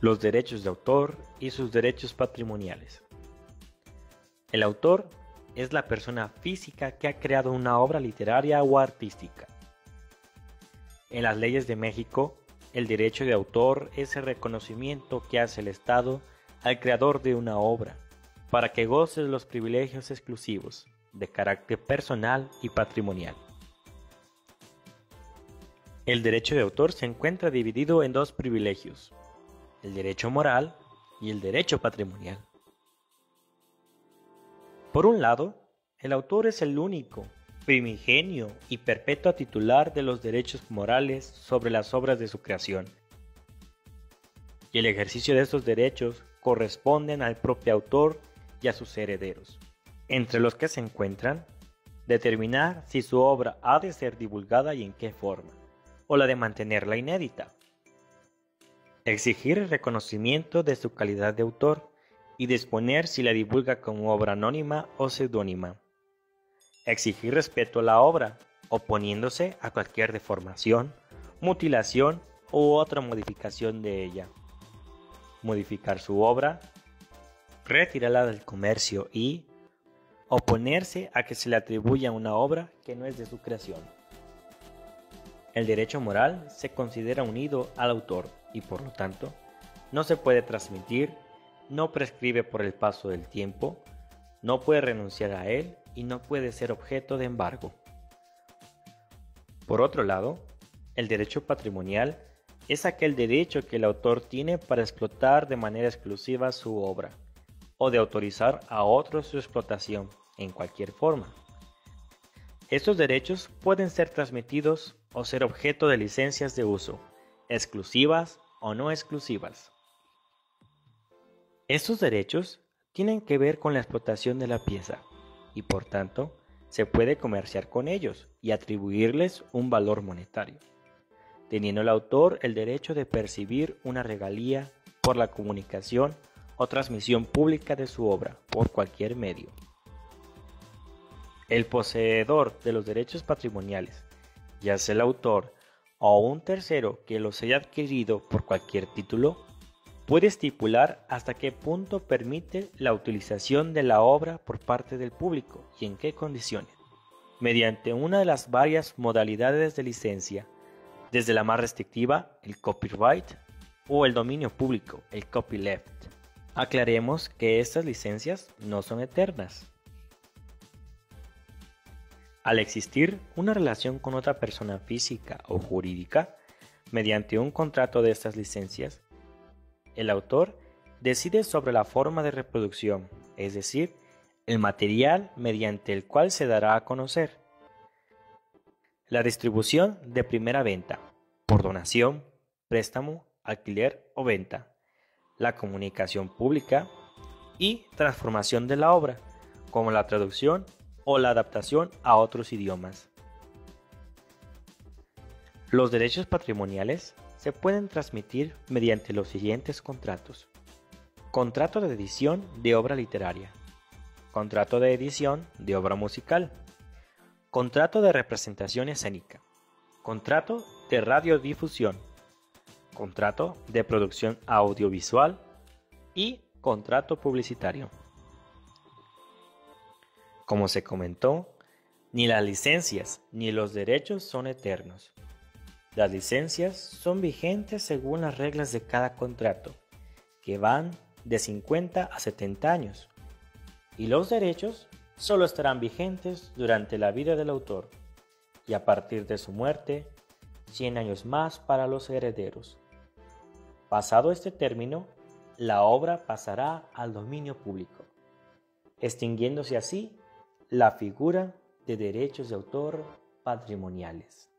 Los derechos de autor y sus derechos patrimoniales. El autor es la persona física que ha creado una obra literaria o artística. En las leyes de México, el derecho de autor es el reconocimiento que hace el Estado al creador de una obra, para que goce de los privilegios exclusivos, de carácter personal y patrimonial. El derecho de autor se encuentra dividido en dos privilegios: el derecho moral y el derecho patrimonial. Por un lado, el autor es el único, primigenio y perpetuo titular de los derechos morales sobre las obras de su creación, y el ejercicio de estos derechos corresponden al propio autor y a sus herederos, entre los que se encuentran determinar si su obra ha de ser divulgada y en qué forma, o la de mantenerla inédita. Exigir el reconocimiento de su calidad de autor y disponer si la divulga como obra anónima o seudónima. Exigir respeto a la obra, oponiéndose a cualquier deformación, mutilación u otra modificación de ella. Modificar su obra, retirarla del comercio y oponerse a que se le atribuya una obra que no es de su creación. El derecho moral se considera unido al autor y por lo tanto no se puede transmitir, no prescribe por el paso del tiempo, no puede renunciar a él y no puede ser objeto de embargo. Por otro lado, el derecho patrimonial es aquel derecho que el autor tiene para explotar de manera exclusiva su obra o de autorizar a otros su explotación en cualquier forma. Estos derechos pueden ser transmitidos o ser objeto de licencias de uso, exclusivas o no exclusivas. Estos derechos tienen que ver con la explotación de la pieza y por tanto se puede comerciar con ellos y atribuirles un valor monetario, teniendo el autor el derecho de percibir una regalía por la comunicación o transmisión pública de su obra por cualquier medio. El poseedor de los derechos patrimoniales, ya sea el autor o un tercero que los haya adquirido por cualquier título, puede estipular hasta qué punto permite la utilización de la obra por parte del público y en qué condiciones, mediante una de las varias modalidades de licencia, desde la más restrictiva, el copyright, o el dominio público, el copyleft. Aclaremos que estas licencias no son eternas. Al existir una relación con otra persona física o jurídica, mediante un contrato de estas licencias, el autor decide sobre la forma de reproducción, es decir, el material mediante el cual se dará a conocer. La distribución de primera venta, por donación, préstamo, alquiler o venta. La comunicación pública y transformación de la obra, como la traducción o la adaptación a otros idiomas. Los derechos patrimoniales se pueden transmitir mediante los siguientes contratos: contrato de edición de obra literaria, contrato de edición de obra musical, contrato de representación escénica, contrato de radiodifusión, contrato de producción audiovisual y contrato publicitario. Como se comentó, ni las licencias ni los derechos son eternos. Las licencias son vigentes según las reglas de cada contrato, que van de 50 a 70 años, y los derechos solo estarán vigentes durante la vida del autor, y a partir de su muerte, 100 años más para los herederos. Pasado este término, la obra pasará al dominio público, extinguiéndose así la figura de derechos de autor patrimoniales.